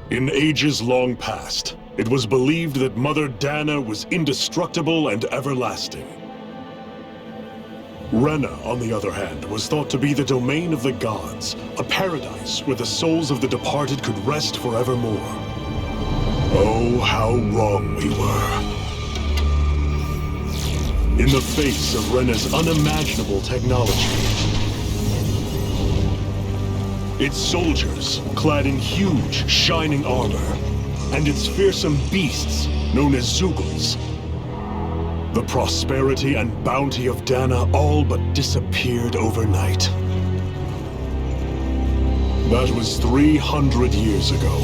In ages long past, it was believed that Mother Dahna was indestructible and everlasting. Rena, on the other hand, was thought to be the domain of the gods, a paradise where the souls of the departed could rest forevermore. Oh, how wrong we were. In the face of Rena's unimaginable technology, its soldiers, clad in huge, shining armor, and its fearsome beasts, known as Zeugles, the prosperity and bounty of Dahna all but disappeared overnight. That was 300 years ago.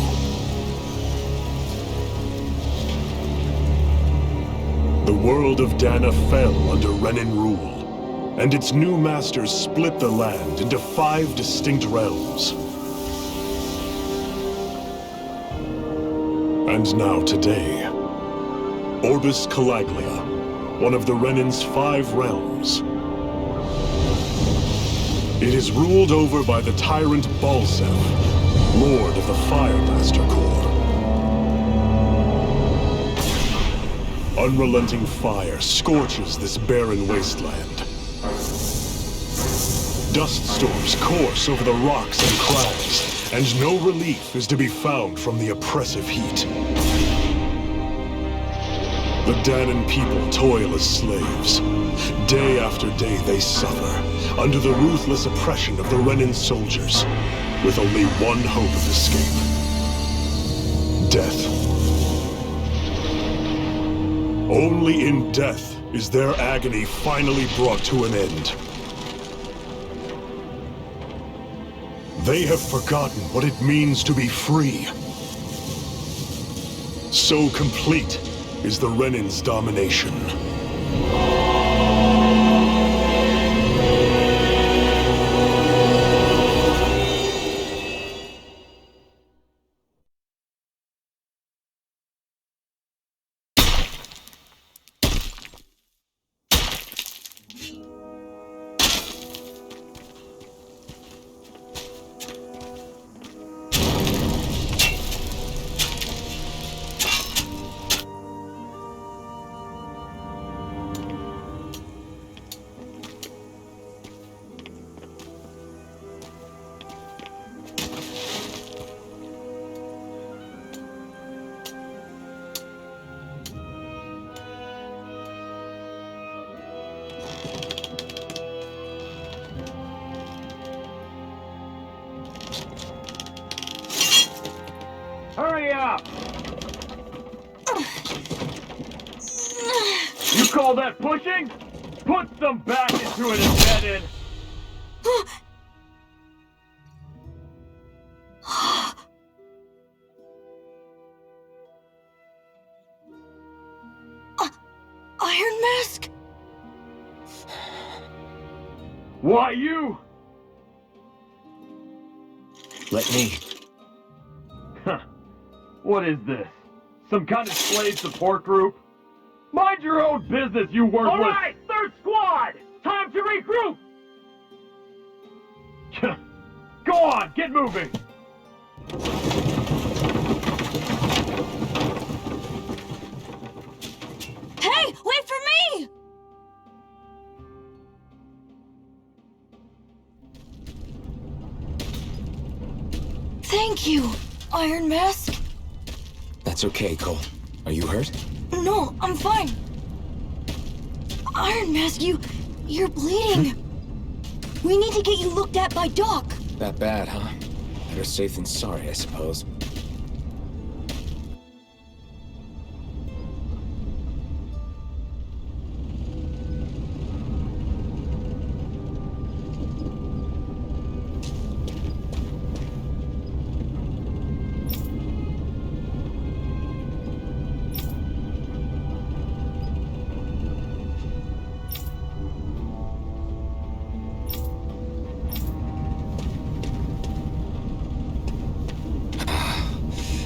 The world of Dahna fell under Renan rule, and its new masters split the land into 5 distinct realms. And now today, Orbus Calaglia, one of the Renan's 5 realms. It is ruled over by the tyrant Balseph, lord of the Firemaster Corps. Unrelenting fire scorches this barren wasteland. Dust storms course over the rocks and crags, and no relief is to be found from the oppressive heat. The Dahnan people toil as slaves. Day after day they suffer, under the ruthless oppression of the Renan soldiers, with only one hope of escape: death. Only in death is their agony finally brought to an end. They have forgotten what it means to be free. So complete is the Renan's domination. Hurry up! You call that pushing? Put some back into it, embedded! Iron Mask? Why you? Let me. Huh. What is this? Some kind of slave support group? Mind your own business, you worthless— All right, 3rd Squad! Time to regroup! Go on, get moving! Hey, wait for me! Thank you, Iron Mask. That's okay, Cole. Are you hurt? No, I'm fine. Iron Mask, you're bleeding. We need to get you looked at by Doc. That bad, huh? Better safe than sorry, I suppose.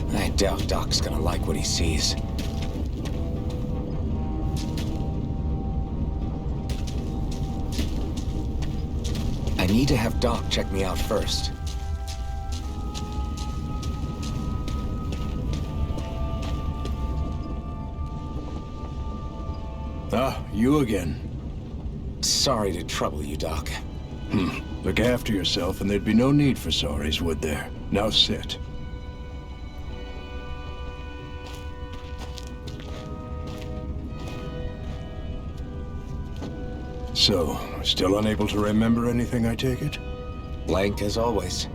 I doubt Doc's gonna like what he sees. I need to have Doc check me out first. You again. Sorry to trouble you, Doc. Look after yourself and there'd be no need for sorries, would there? Now sit. So, still unable to remember anything, I take it? Blank as always.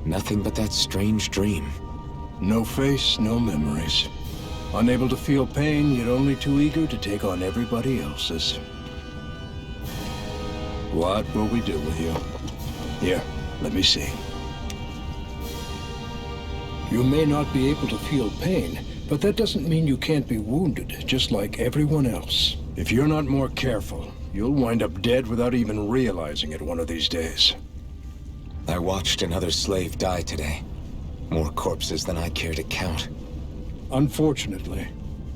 Nothing but that strange dream. No face, no memories. Unable to feel pain, yet only too eager to take on everybody else's. What will we do with you? Here, let me see. You may not be able to feel pain, but that doesn't mean you can't be wounded, just like everyone else. If you're not more careful, you'll wind up dead without even realizing it one of these days. I watched another slave die today. More corpses than I care to count. Unfortunately,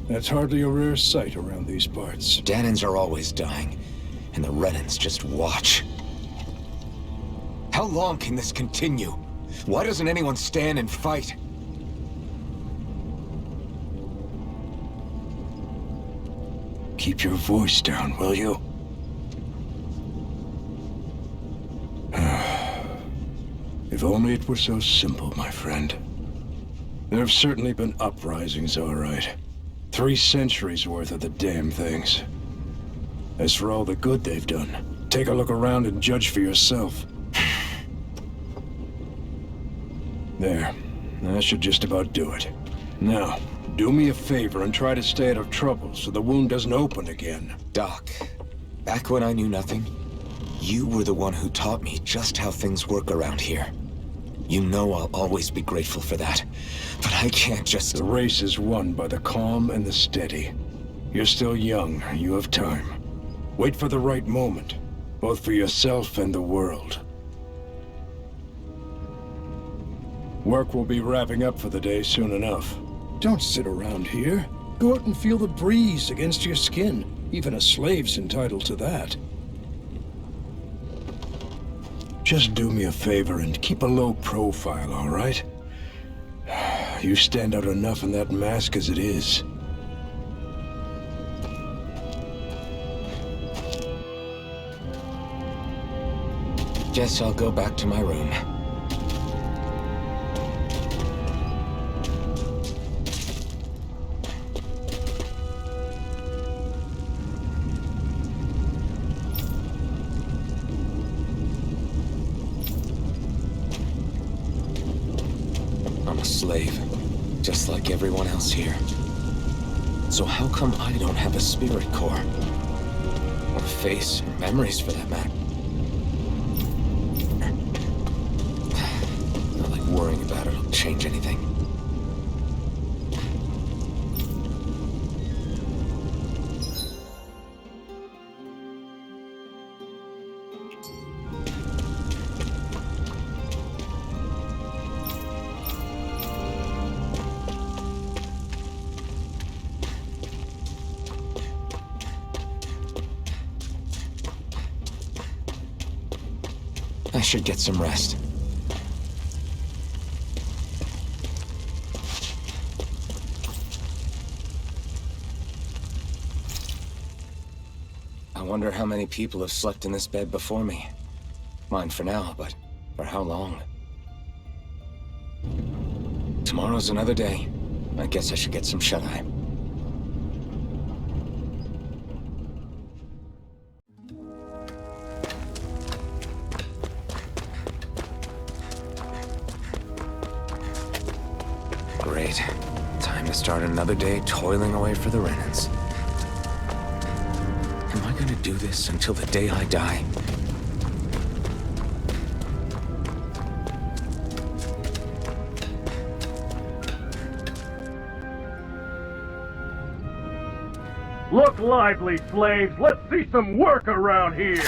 that's hardly a rare sight around these parts. Dahnans are always dying, and the Renans just watch. How long can this continue? Why doesn't anyone stand and fight? Keep your voice down, will you? If only it were so simple, my friend. There have certainly been uprisings, all right. 3 centuries worth of the damn things. As for all the good they've done, take a look around and judge for yourself. There. That should just about do it. Now, do me a favor and try to stay out of trouble so the wound doesn't open again. Doc, back when I knew nothing, you were the one who taught me just how things work around here. You know I'll always be grateful for that, but I can't just... The race is won by the calm and the steady. You're still young, you have time. Wait for the right moment, both for yourself and the world. Work will be wrapping up for the day soon enough. Don't sit around here. Go out and feel the breeze against your skin. Even a slave's entitled to that. Just do me a favor and keep a low profile, all right? You stand out enough in that mask as it is. Guess I'll go back to my room. I'm a slave, just like everyone else here. So how come I don't have a spirit core? Or face, or memories for that matter? Not like worrying about it'll change anything. I should get some rest. I wonder how many people have slept in this bed before me. Mine for now, but for how long? Tomorrow's another day. I guess I should get some shut-eye. Great. Time to start another day toiling away for the Renans. Am I gonna do this until the day I die? Look lively, slaves! Let's see some work around here!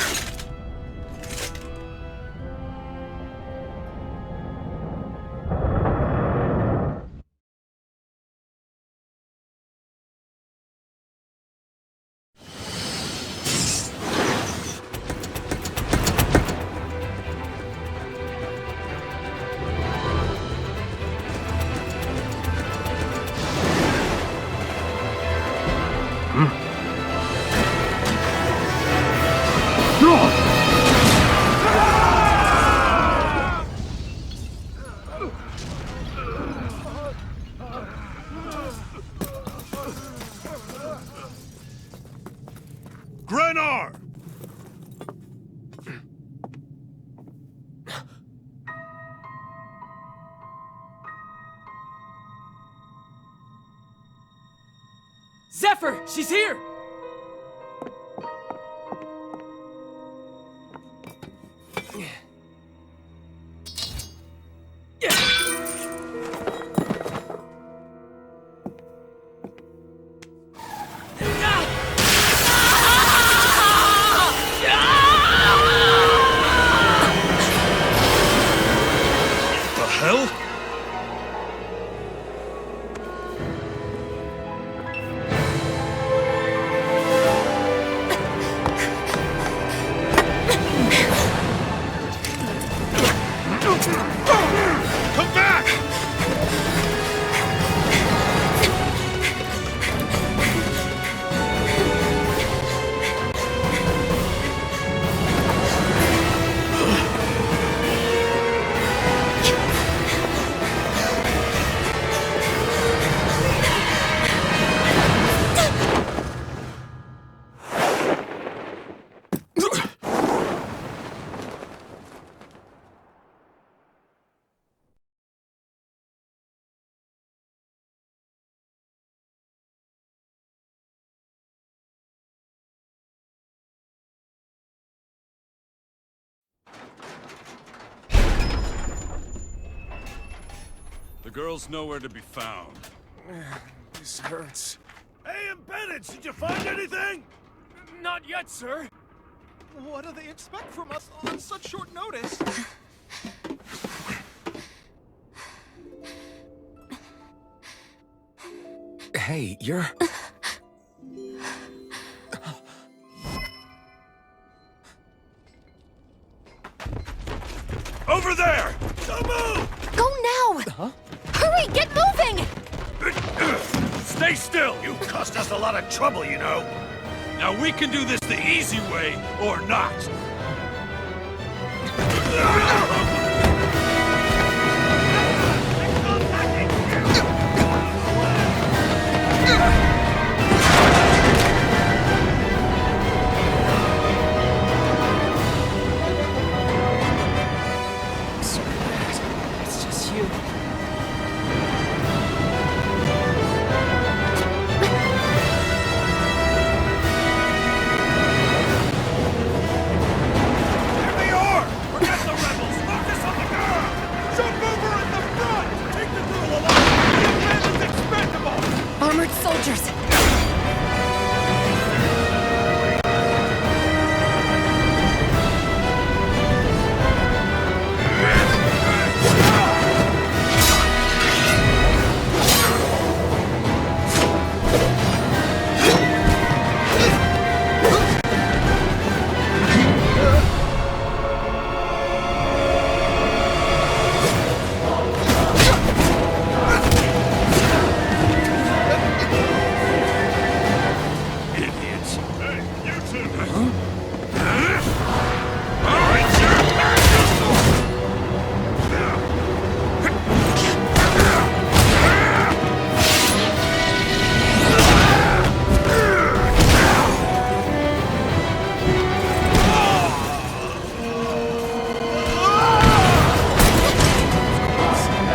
Yennefer! She's here! The hell? Come back! The girl's nowhere to be found. This hurts. Hey, Bennett, did you find anything? Not yet, sir. What do they expect from us on such short notice? Hey, you're... Over there! Don't move! Go now! Huh? Hurry, get moving! Stay still! You cost us a lot of trouble, you know. Now we can do this the easy way, or not. It's just you. Here they are! Forget the rebels! Focus on the girl! Jump over at the front! Take the girl alive! The man is expendable! Armored soldiers! Idiots. Hey, you two! All right,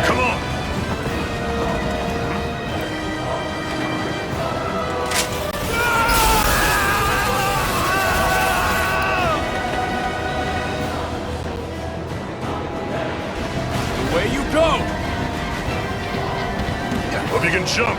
come on! Away you go! Hope you can jump.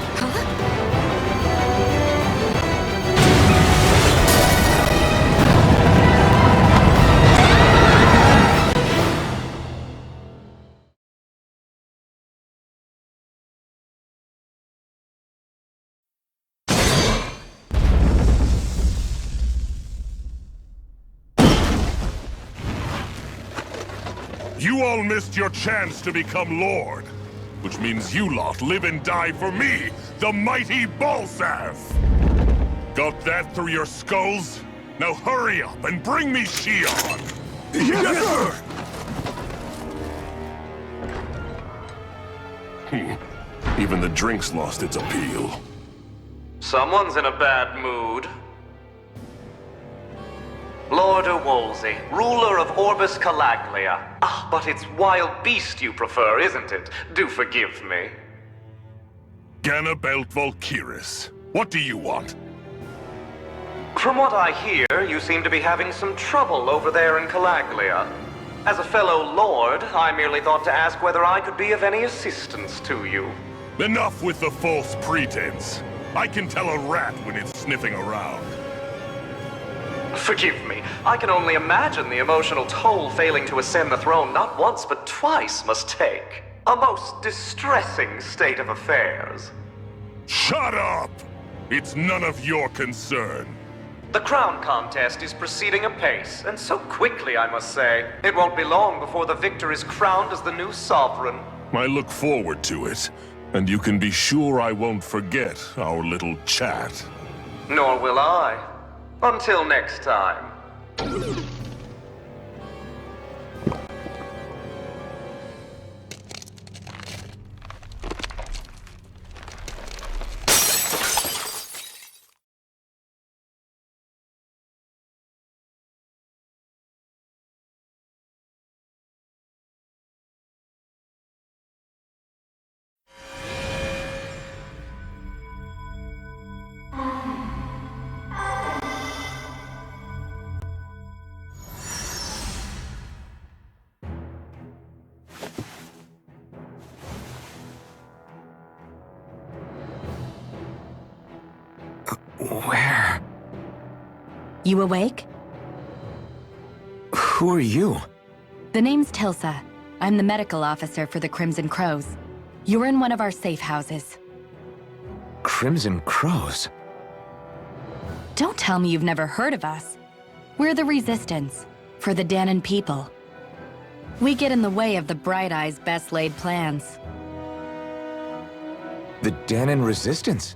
You all missed your chance to become Lord, which means you lot live and die for me, the mighty Balseph! Got that through your skulls? Now hurry up and bring me Shionne! Yes, sir! Even the drink's lost its appeal. Someone's in a bad mood. Lord Wolsey, ruler of Orbus Calaglia. Ah, but it's wild beast you prefer, isn't it? Do forgive me. Ganna Belt Valkyris. What do you want? From what I hear, you seem to be having some trouble over there in Calaglia. As a fellow lord, I merely thought to ask whether I could be of any assistance to you. Enough with the false pretense. I can tell a rat when it's sniffing around. Forgive me, I can only imagine the emotional toll failing to ascend the throne not once but twice must take. A most distressing state of affairs. Shut up! It's none of your concern. The crown contest is proceeding apace, and so quickly, I must say. It won't be long before the victor is crowned as the new sovereign. I look forward to it, and you can be sure I won't forget our little chat. Nor will I. Until next time. Where? You awake? Who are you? The name's Tilsa. I'm the medical officer for the Crimson Crows. You're in one of our safe houses. Crimson Crows? Don't tell me you've never heard of us. We're the Resistance, for the Dahnan people. We get in the way of the Bright Eye's best-laid plans. The Dahnan Resistance?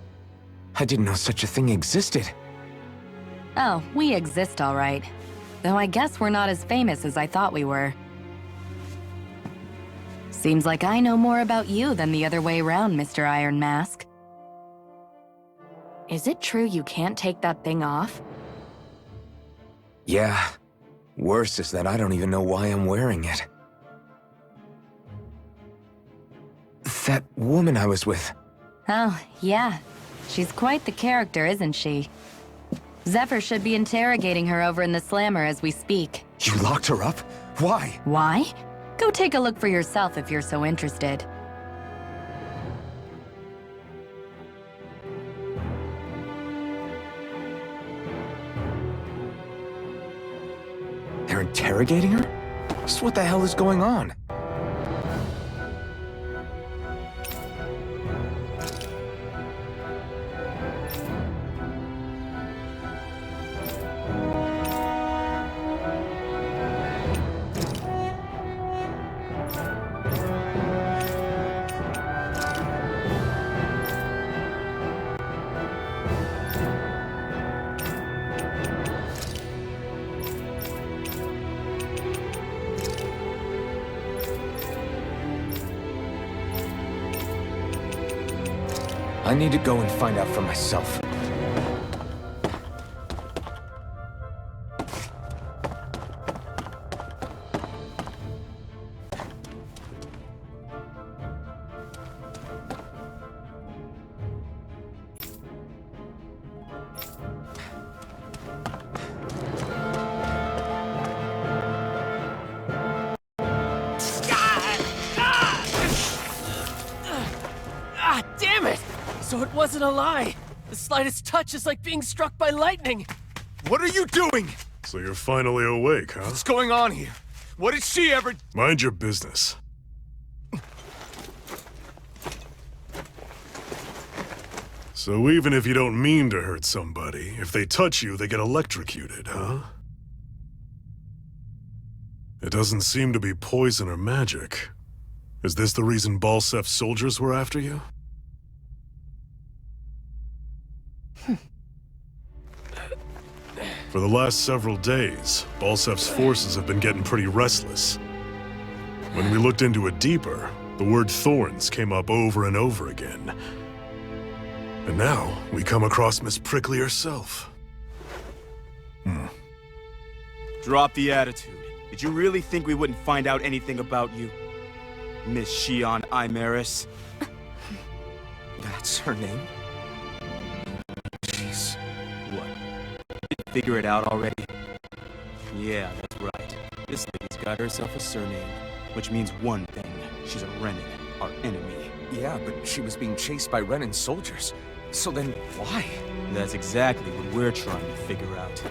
I didn't know such a thing existed. Oh, we exist all right. Though I guess we're not as famous as I thought we were. Seems like I know more about you than the other way around, Mr. Iron Mask. Is it true you can't take that thing off? Yeah. Worse is that I don't even know why I'm wearing it. That woman I was with. Oh, yeah. She's quite the character, isn't she? Zephyr should be interrogating her over in the Slammer as we speak. You locked her up? Why? Why? Go take a look for yourself if you're so interested. They're interrogating her? Just what the hell is going on? I need to go and find out for myself. Damn it! So it wasn't a lie. The slightest touch is like being struck by lightning. What are you doing? So you're finally awake, huh? What's going on here? What did she ever... Mind your business. So even if you don't mean to hurt somebody, if they touch you, they get electrocuted, huh? It doesn't seem to be poison or magic. Is this the reason Balseph's soldiers were after you? For the last several days, Balseph's forces have been getting pretty restless. When we looked into it deeper, the word thorns came up over and over again. And now, we come across Miss Prickly herself. Drop the attitude. Did you really think we wouldn't find out anything about you? Miss Shionne Imaris? That's her name? figure it out already? Yeah, that's right. This lady's got herself a surname, which means one thing. She's a Renan, our enemy. Yeah, but she was being chased by Renan soldiers. So then, why? That's exactly what we're trying to figure out.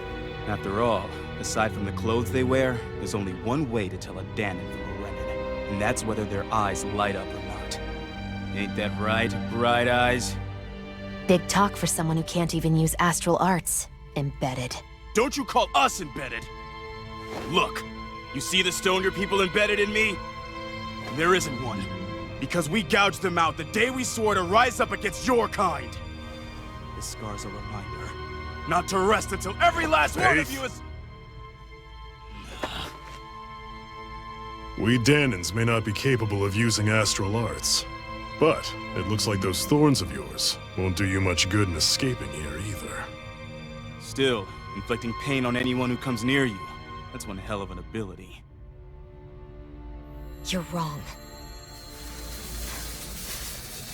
After all, aside from the clothes they wear, there's only one way to tell a Dahna from a Renan, and that's whether their eyes light up or not. Ain't that right, Bright Eyes? Big talk for someone who can't even use astral arts. Embedded. Don't you call us embedded! Look, you see the stone your people embedded in me? There isn't one. Because we gouged them out the day we swore to rise up against your kind. This scar's a reminder, not to rest until every last one of you is... We Dahnans may not be capable of using astral arts, but it looks like those thorns of yours won't do you much good in escaping here either. Still, inflicting pain on anyone who comes near you, that's one hell of an ability. You're wrong.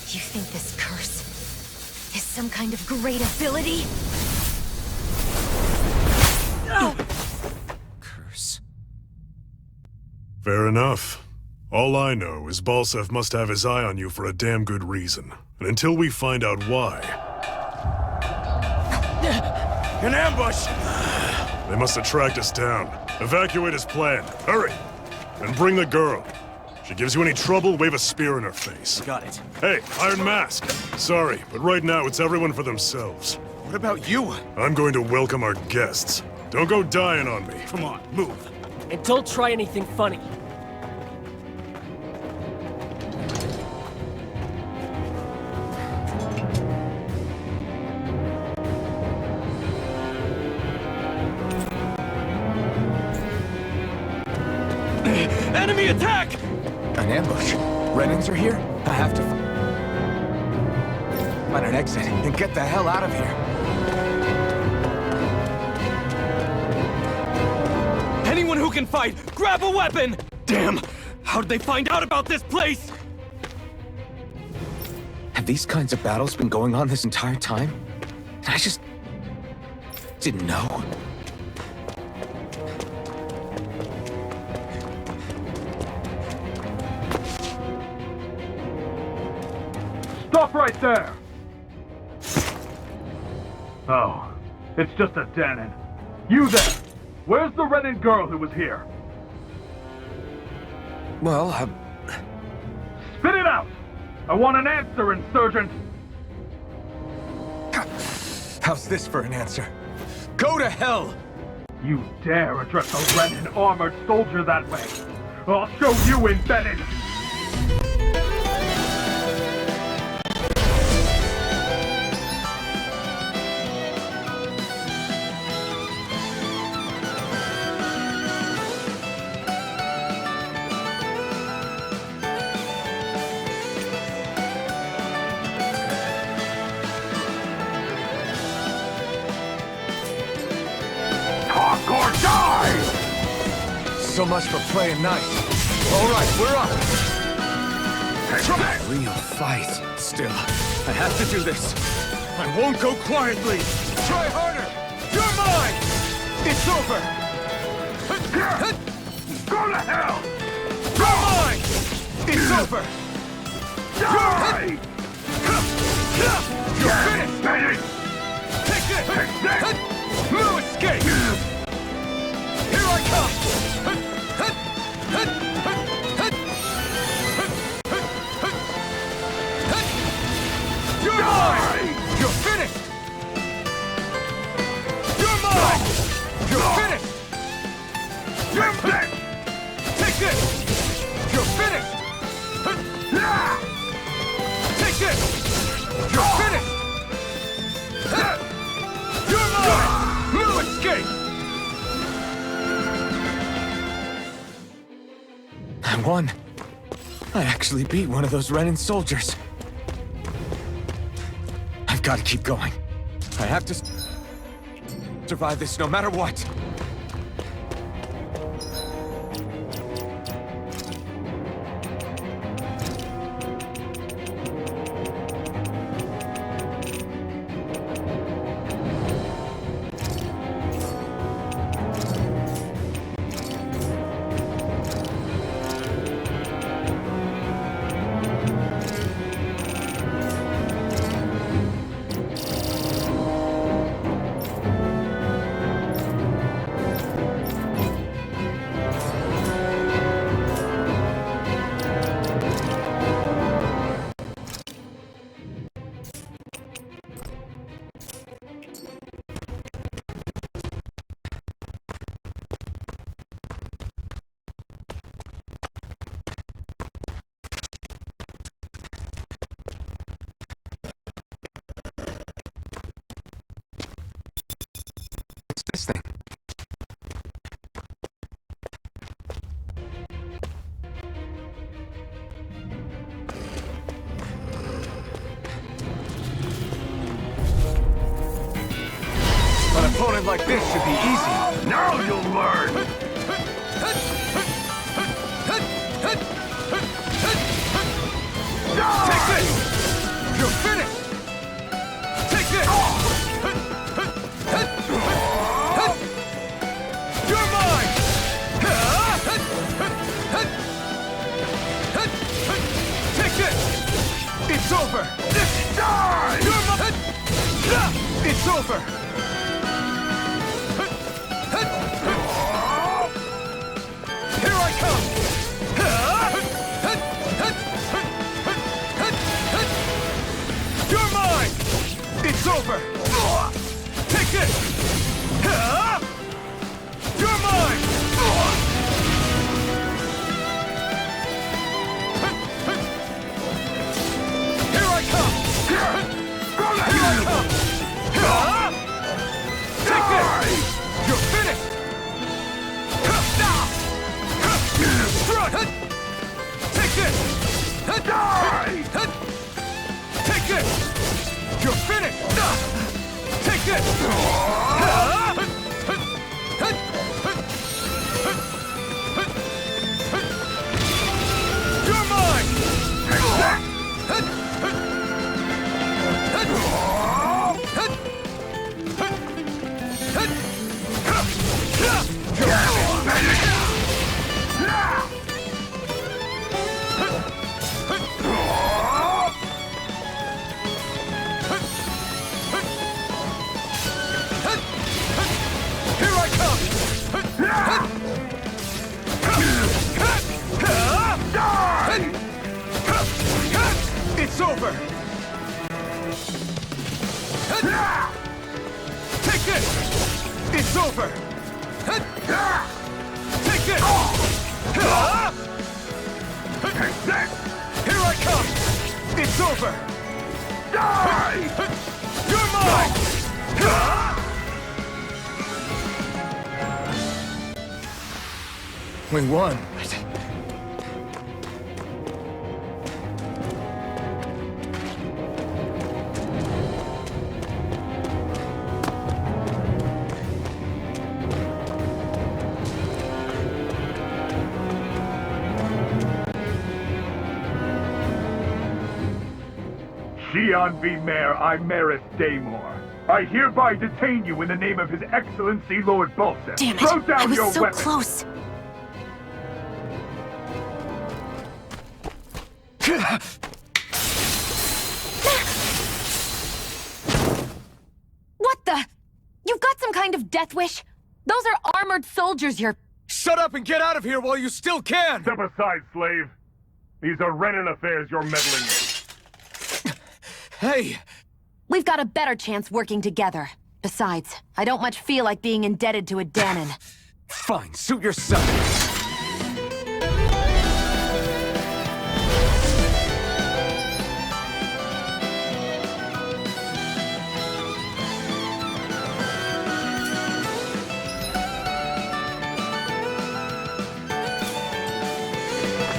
You think this curse is some kind of great ability? Curse. Fair enough. All I know is Balseph must have his eye on you for a damn good reason. And until we find out why... An ambush! They must have tracked us down. Evacuate as planned. Hurry! And bring the girl. If she gives you any trouble, wave a spear in her face. Got it. Hey, Iron Mask! Sorry, but right now it's everyone for themselves. What about you? I'm going to welcome our guests. Don't go dying on me. Come on, move. And don't try anything funny. Enemy attack! An ambush? Renans are here? I have to find an exit and get the hell out of here. Anyone who can fight, grab a weapon! Damn! How did they find out about this place? Have these kinds of battles been going on this entire time? I just... didn't know. Stop right there! Oh, it's just a Dahnan. You there! Where's the Renan girl who was here? Well, Spit it out! I want an answer, Insurgent! how's this for an answer? Go to hell! You dare address a Renan armored soldier that way? I'll show you, embedded! So much for playing nice. All right, we're up. Real fight. Still, I have to do this. I won't go quietly. Try harder. You're mine. It's over. Go to hell! You're mine. It's over. Die! You're finished. Take this. No escape. Here I come. You're mine! You're finished! You're mine! You're finished! You're dead! Take this! You're finished! Take this! You're finished! You're mine! No escape! I won. I actually beat one of those Renan soldiers. I've got to keep going. I have to survive this no matter what. sounded like this should be easy. Now you'll learn! Take this! You're finished! Take this! You're mine! Take this! It's over! Die! You're mine! It's over! Here I come! You're mine! It's over! Take this! You're mine! Here I come! Here I come! Take this! You're finished! Take this! Die! Take this! You're finished! Take this! You're mine! It's over! Take this! It's over! Take this! Here I come! It's over! Die! You're mine! We won. Shionne v. Mayor, I Maris Daymore. I hereby detain you in the name of His Excellency Lord Balseph. Damn it! Throw down I was your so weapon. close. What the? You've got some kind of death wish? Those are armored soldiers you're... Shut up and get out of here while you still can! Step aside, slave. These are Renan affairs you're meddling in. Hey! We've got a better chance working together. Besides, I don't much feel like being indebted to a Dahnan. Fine, suit yourself.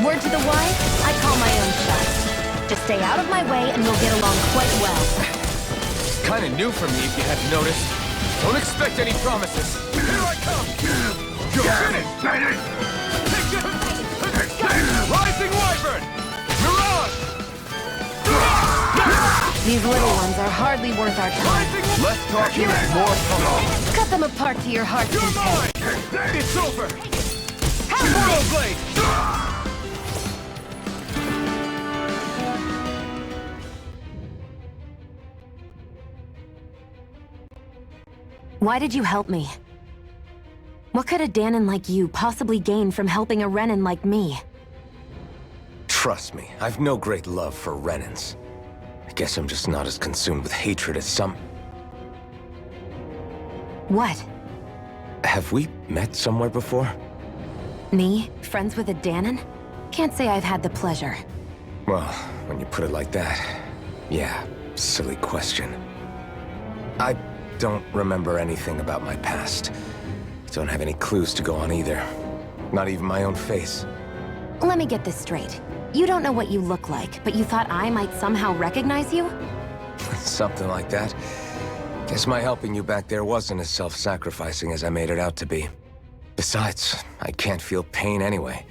Word to the wise, I call my own shots. Just stay out of my way and we'll get along quite well. It's kind of new for me if you hadn't noticed. Don't expect any promises. Here I come! You're finished! Take this! Rising Wyvern! Mirage! These little ones are hardly worth our time. Less talking and more talking. Cut them apart to your heart's You're mine! content. It's over! Have Blade! Why did you help me? What could a Dahnan like you possibly gain from helping a Renan like me? Trust me, I've no great love for Renans. I guess I'm just not as consumed with hatred as some... What? Have we met somewhere before? Me? Friends with a Dahnan? Can't say I've had the pleasure. Well, when you put it like that, yeah, silly question. I don't remember anything about my past. Don't have any clues to go on either. Not even my own face. Let me get this straight. You don't know what you look like, but you thought I might somehow recognize you? Something like that. Guess my helping you back there wasn't as self-sacrificing as I made it out to be. Besides, I can't feel pain anyway,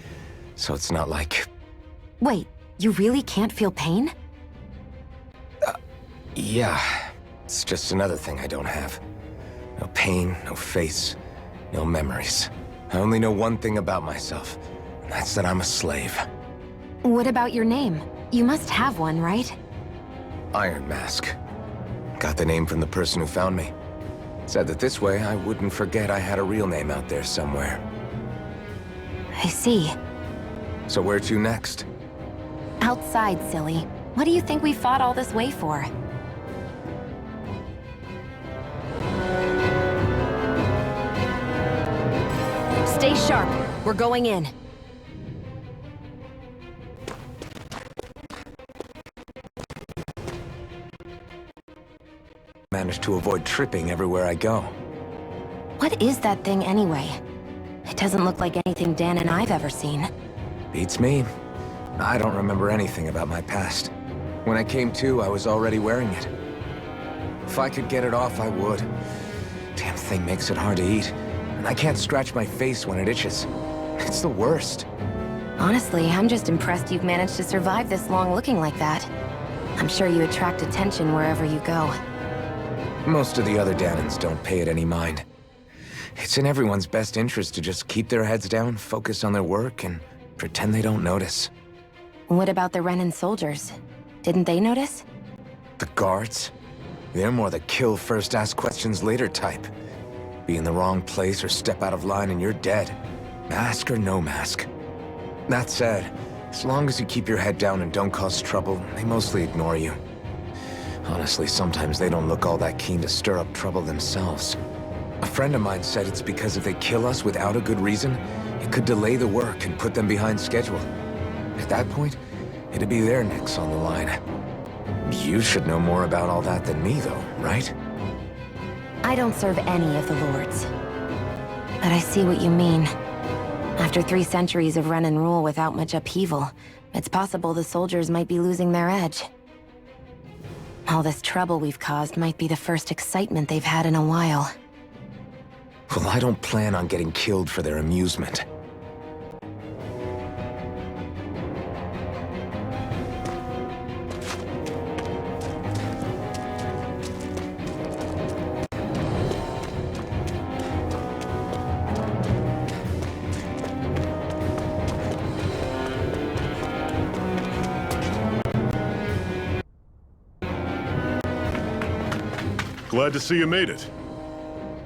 so it's not like... Wait, you really can't feel pain? Yeah. It's just another thing I don't have. No pain, no face, no memories. I only know one thing about myself, and that's that I'm a slave. What about your name? You must have one, right? Iron Mask. Got the name from the person who found me. Said that this way I wouldn't forget I had a real name out there somewhere. I see. So where to next? Outside, silly. What do you think we fought all this way for? Stay sharp. We're going in. Managed to avoid tripping everywhere I go. What is that thing anyway? It doesn't look like anything Dan and I've ever seen. Beats me. I don't remember anything about my past. When I came to, I was already wearing it. If I could get it off, I would. Damn thing makes it hard to eat. And I can't scratch my face when it itches. It's the worst. Honestly, I'm just impressed you've managed to survive this long looking like that. I'm sure you attract attention wherever you go. Most of the other Dahnans don't pay it any mind. It's in everyone's best interest to just keep their heads down, focus on their work, and pretend they don't notice. What about the Renan soldiers? Didn't they notice? The guards? They're more the kill first, ask questions later type. Be in the wrong place or step out of line and you're dead. Mask or no mask. That said, as long as you keep your head down and don't cause trouble, they mostly ignore you. Honestly, sometimes they don't look all that keen to stir up trouble themselves. A friend of mine said it's because if they kill us without a good reason, it could delay the work and put them behind schedule. At that point, it'd be their necks on the line. You should know more about all that than me, though, right? I don't serve any of the lords. But I see what you mean. After 3 centuries of Renan rule without much upheaval, it's possible the soldiers might be losing their edge. All this trouble we've caused might be the first excitement they've had in a while. Well, I don't plan on getting killed for their amusement. Glad to see you made it.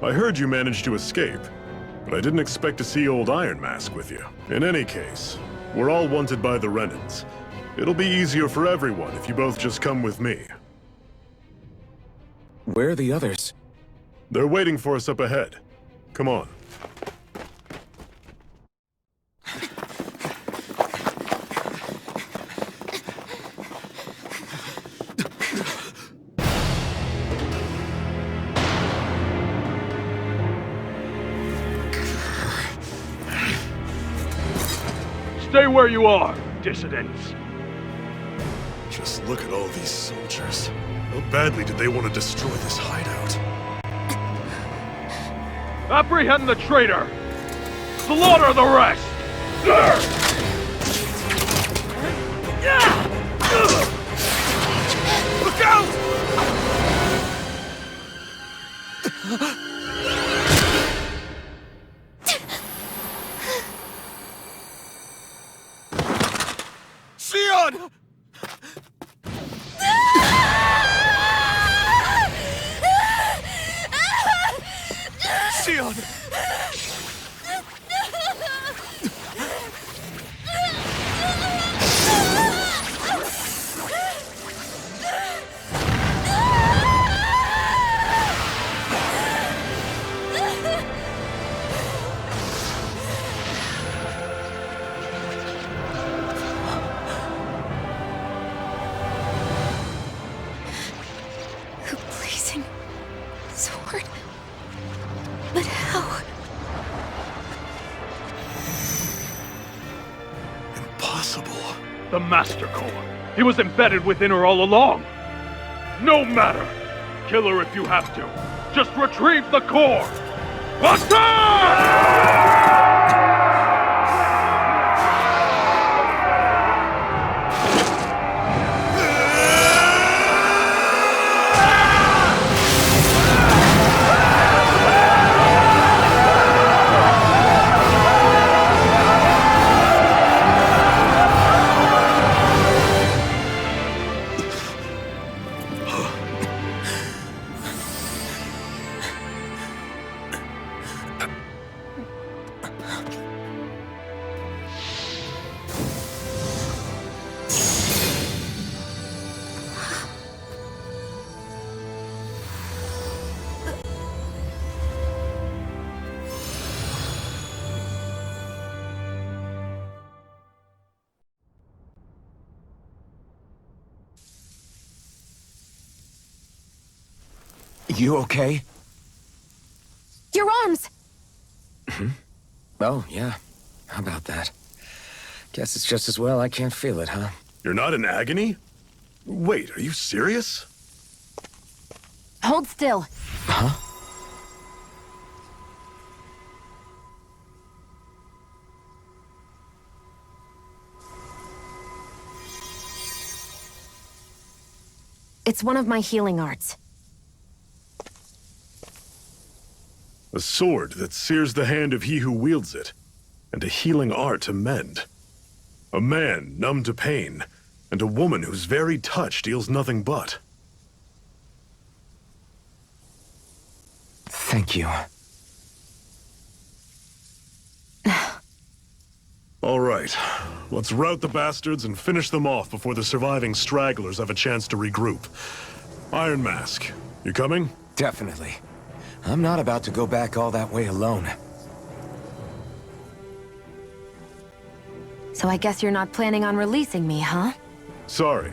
I heard you managed to escape, but I didn't expect to see old Iron Mask with you. In any case, we're all wanted by the Renans. It'll be easier for everyone if you both just come with me. Where are the others? They're waiting for us up ahead. Come on. Stay where you are, dissidents. Just look at all these soldiers. How badly did they want to destroy this hideout? Apprehend the traitor! Slaughter the rest! Look out! Shionne! Shionne! The blazing sword. But how? Impossible. The Master Core. He was embedded within her all along. No matter. kill her if you have to. Just retrieve the core! Attack! You okay? Your arms! Oh, yeah. How about that? Guess it's just as well I can't feel it, huh? You're not in agony? Wait, are you serious? Hold still. Huh? It's one of my healing arts. A sword that sears the hand of he who wields it, and a healing art to mend. A man numb to pain, and a woman whose very touch deals nothing but. Thank you. All right, let's rout the bastards and finish them off before the surviving stragglers have a chance to regroup. Iron Mask, you coming? Definitely. I'm not about to go back all that way alone. So I guess you're not planning on releasing me, huh? Sorry,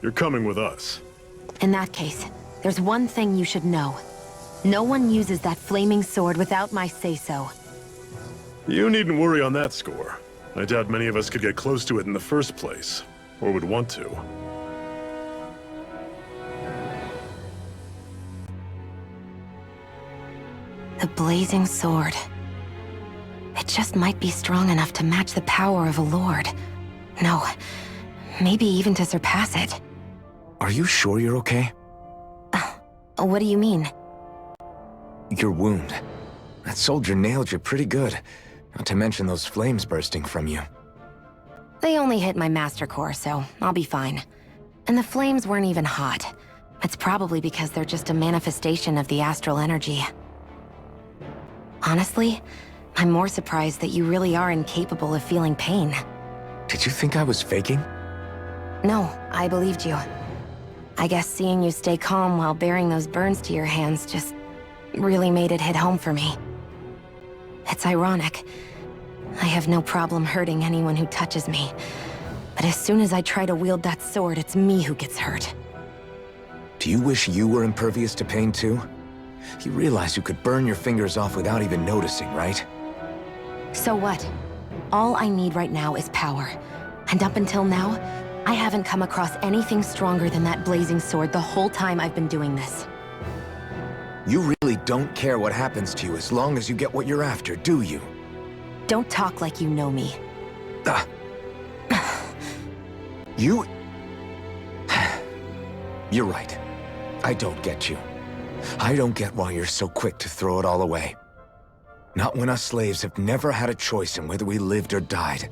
you're coming with us. In that case, there's one thing you should know. No one uses that flaming sword without my say-so. You needn't worry on that score. I doubt many of us could get close to it in the first place, or would want to. The blazing sword. It just might be strong enough to match the power of a lord. No, maybe even to surpass it. Are you sure you're okay? What do you mean? Your wound. That soldier nailed you pretty good. Not to mention those flames bursting from you. They only hit my master core, so I'll be fine. And the flames weren't even hot. It's probably because they're just a manifestation of the astral energy. Honestly, I'm more surprised that you really are incapable of feeling pain. Did you think I was faking? No, I believed you. I guess seeing you stay calm while bearing those burns to your hands just really made it hit home for me. It's ironic. I have no problem hurting anyone who touches me. But as soon as I try to wield that sword, it's me who gets hurt. Do you wish you were impervious to pain too? You realize you could burn your fingers off without even noticing, right? So what? All I need right now is power. And up until now, I haven't come across anything stronger than that blazing sword the whole time I've been doing this. You really don't care what happens to you as long as you get what you're after, do you? Don't talk like you know me. You... You're right. I don't get you. I don't get why you're so quick to throw it all away. Not when us slaves have never had a choice in whether we lived or died.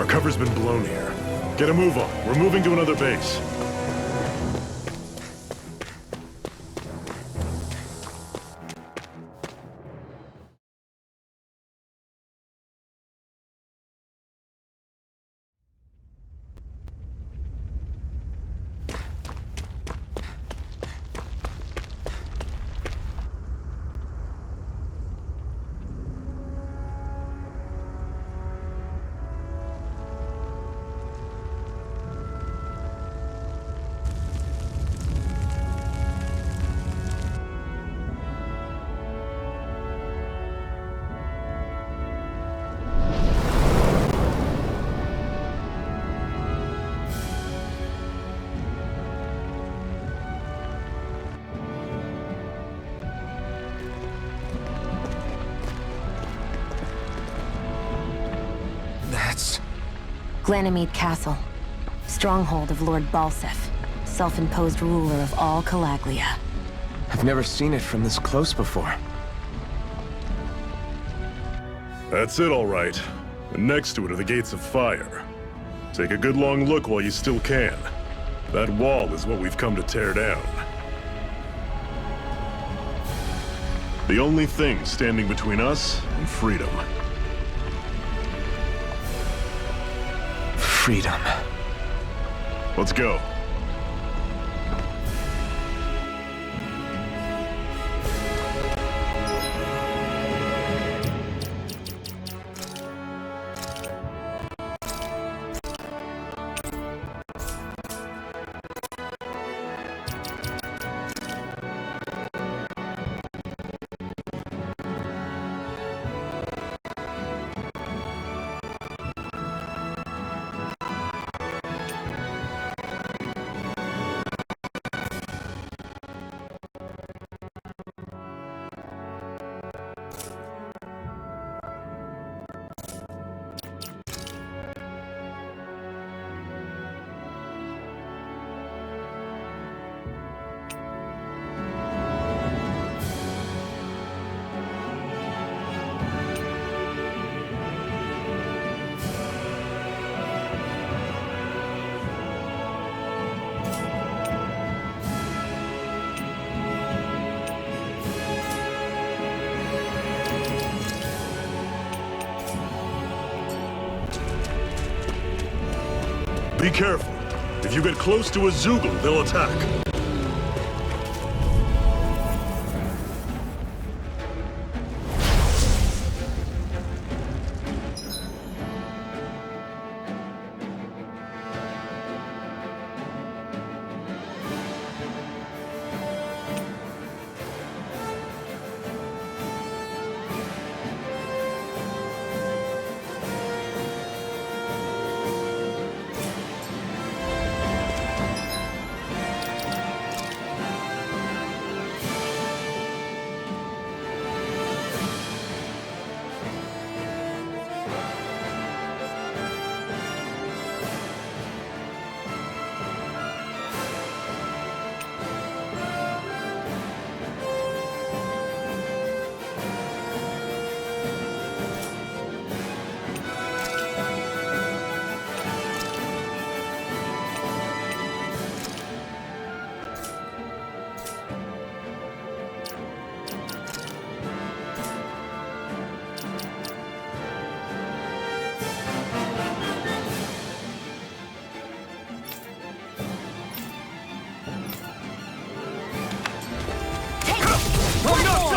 cover's been blown here. Get a move on. We're moving to another base. Glanimede Castle, stronghold of Lord Balseph, self-imposed ruler of all Calaglia. I've never seen it from this close before. That's it, all right. And next to it are the gates of fire. Take a good long look while you still can. That wall is what we've come to tear down. The only thing standing between us and freedom. Freedom. Let's go. Be careful. If you get close to a Zoogle, they'll attack.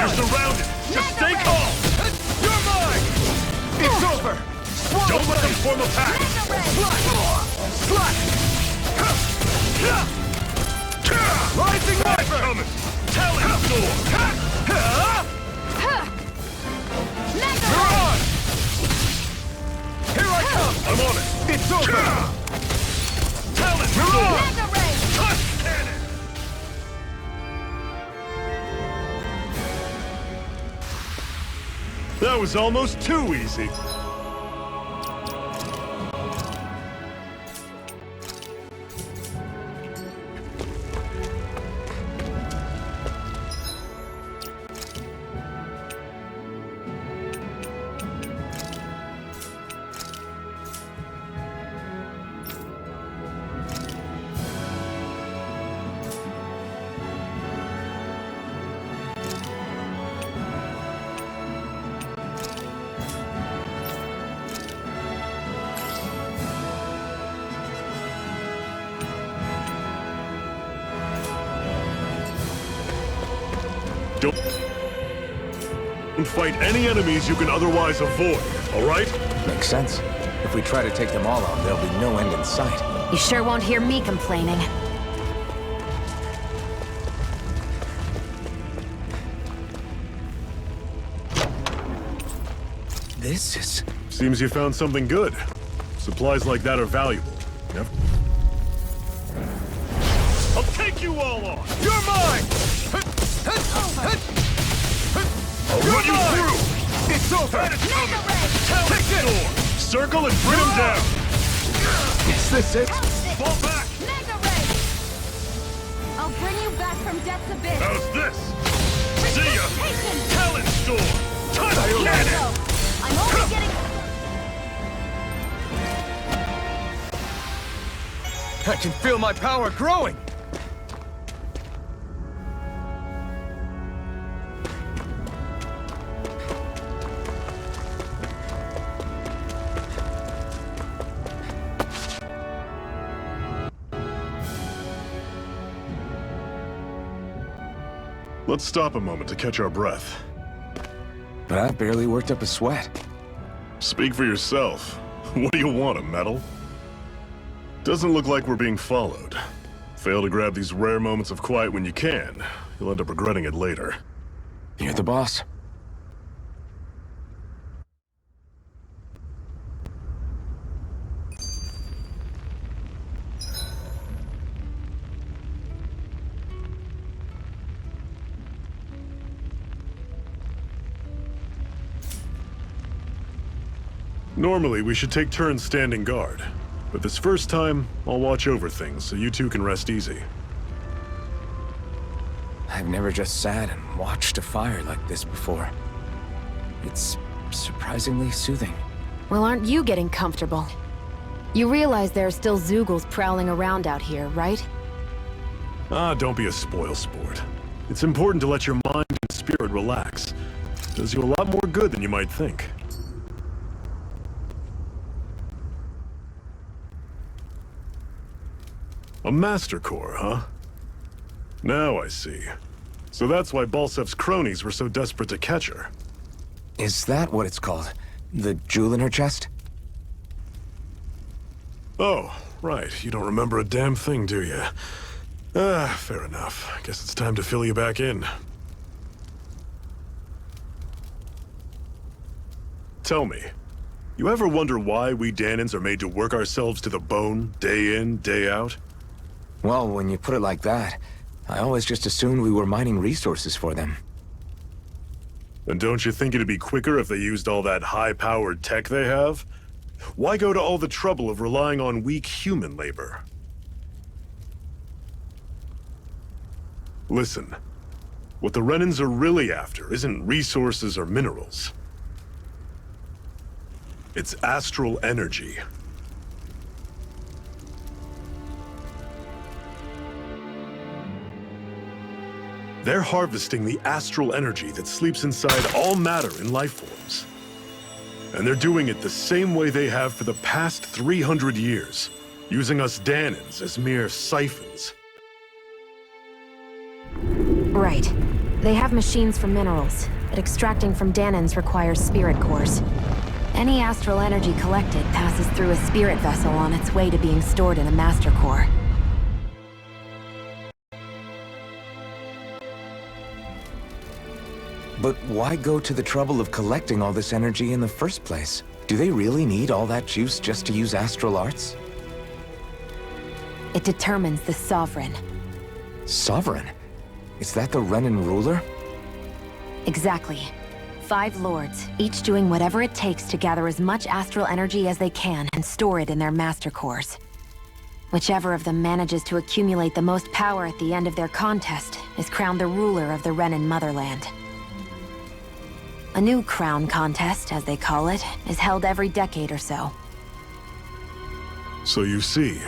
You're surrounded! Just stay calm! You're mine! It's over! Don't let them form a pack! Slash! Rising Viper! Coming! Talon Sword! You're on! Here I come! I'm on it! It's over! Talon Sword! Touch cannon! That was almost too easy. Don't fight any enemies you can otherwise avoid, all right? Makes sense. If we try to take them all on, there'll be no end in sight. You sure won't hear me complaining. This is... Seems you found something good. Supplies like that are valuable. Yep. I'll take you all on! You're mine! I'll run you through! It's over! Take it! Circle and bring him down! Is this it? Fall back! Mega Ray! I'll bring you back from Death's Abyss! How's this? See ya! Precipitation! Talent Storm! Touch cannon! I'm only getting... I can feel my power growing! Let's stop a moment to catch our breath. But I've barely worked up a sweat. Speak for yourself. What do you want, a medal? Doesn't look like we're being followed. Fail to grab these rare moments of quiet when you can. You'll end up regretting it later. You're the boss. Normally, we should take turns standing guard. But this first time, I'll watch over things so you two can rest easy. I've never just sat and watched a fire like this before. It's surprisingly soothing. Well, aren't you getting comfortable? You realize there are still Zeugles prowling around out here, right? Ah, don't be a spoilsport. It's important to let your mind and spirit relax. It does you a lot more good than you might think. A Master Core, huh? Now I see. So that's why Balseph's cronies were so desperate to catch her. Is that what it's called? The jewel in her chest? Oh, right. You don't remember a damn thing, do you? Ah, fair enough. Guess it's time to fill you back in. Tell me, you ever wonder why we Dahnans are made to work ourselves to the bone, day in, day out? Well, when you put it like that, I always just assumed we were mining resources for them. And don't you think it'd be quicker if they used all that high-powered tech they have? Why go to all the trouble of relying on weak human labor? Listen, what the Renans are really after isn't resources or minerals. It's astral energy. They're harvesting the astral energy that sleeps inside all matter in life forms. And they're doing it the same way they have for the past 300 years, using us Dahnans as mere siphons. Right. They have machines for minerals, but extracting from Dahnans requires spirit cores. Any astral energy collected passes through a spirit vessel on its way to being stored in a master core. But why go to the trouble of collecting all this energy in the first place? Do they really need all that juice just to use astral arts? It determines the Sovereign. Sovereign? Is that the Renan ruler? Exactly. 5 lords, each doing whatever it takes to gather as much astral energy as they can and store it in their master cores. Whichever of them manages to accumulate the most power at the end of their contest is crowned the ruler of the Renan motherland. A new crown contest, as they call it, is held every decade or so. So you see,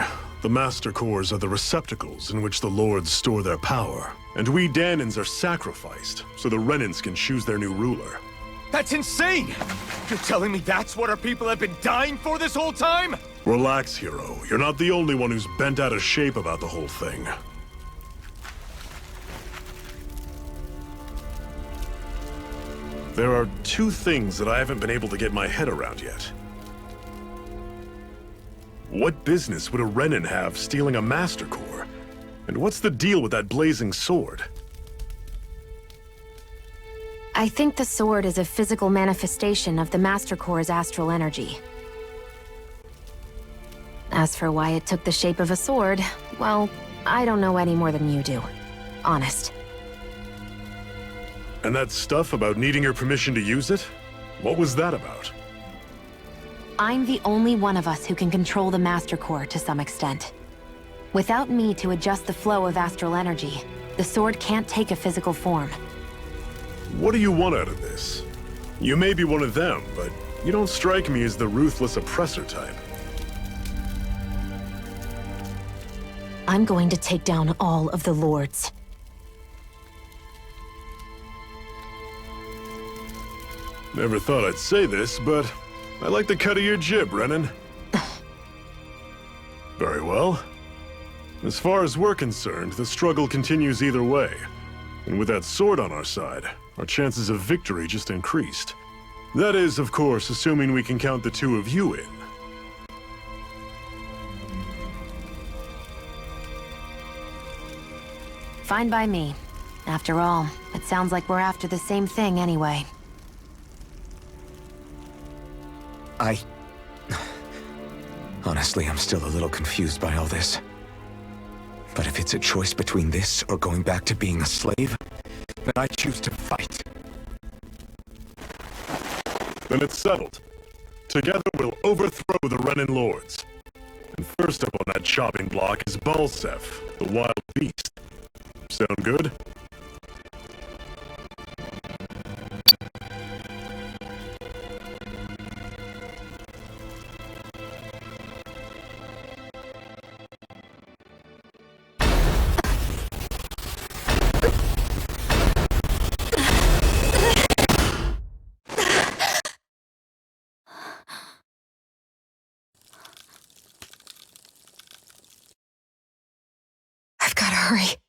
the Master Cores are the receptacles in which the Lords store their power. And we Dahnans are sacrificed, so the Renans can choose their new ruler. That's insane! You're telling me that's what our people have been dying for this whole time? Relax, hero. You're not the only one who's bent out of shape about the whole thing. There are two things that I haven't been able to get my head around yet. What business would a Renan have stealing a Master Core? And what's the deal with that blazing sword? I think the sword is a physical manifestation of the Master Core's astral energy. As for why it took the shape of a sword, well, I don't know any more than you do. Honest. And that stuff about needing your permission to use it? What was that about? I'm the only one of us who can control the Master Core to some extent. Without me to adjust the flow of astral energy, the sword can't take a physical form. What do you want out of this? You may be one of them, but you don't strike me as the ruthless oppressor type. I'm going to take down all of the Lords. Never thought I'd say this, but I like the cut of your jib, Renan. Very well. As far as we're concerned, the struggle continues either way. And with that sword on our side, our chances of victory just increased. That is, of course, assuming we can count the two of you in. Fine by me. After all, it sounds like we're after the same thing anyway. Honestly, I'm still a little confused by all this. But if it's a choice between this or going back to being a slave, then I choose to fight. Then it's settled. Together we'll overthrow the Renan Lords. And first up on that chopping block is Balseph, the wild beast. Sound good? I've gotta hurry.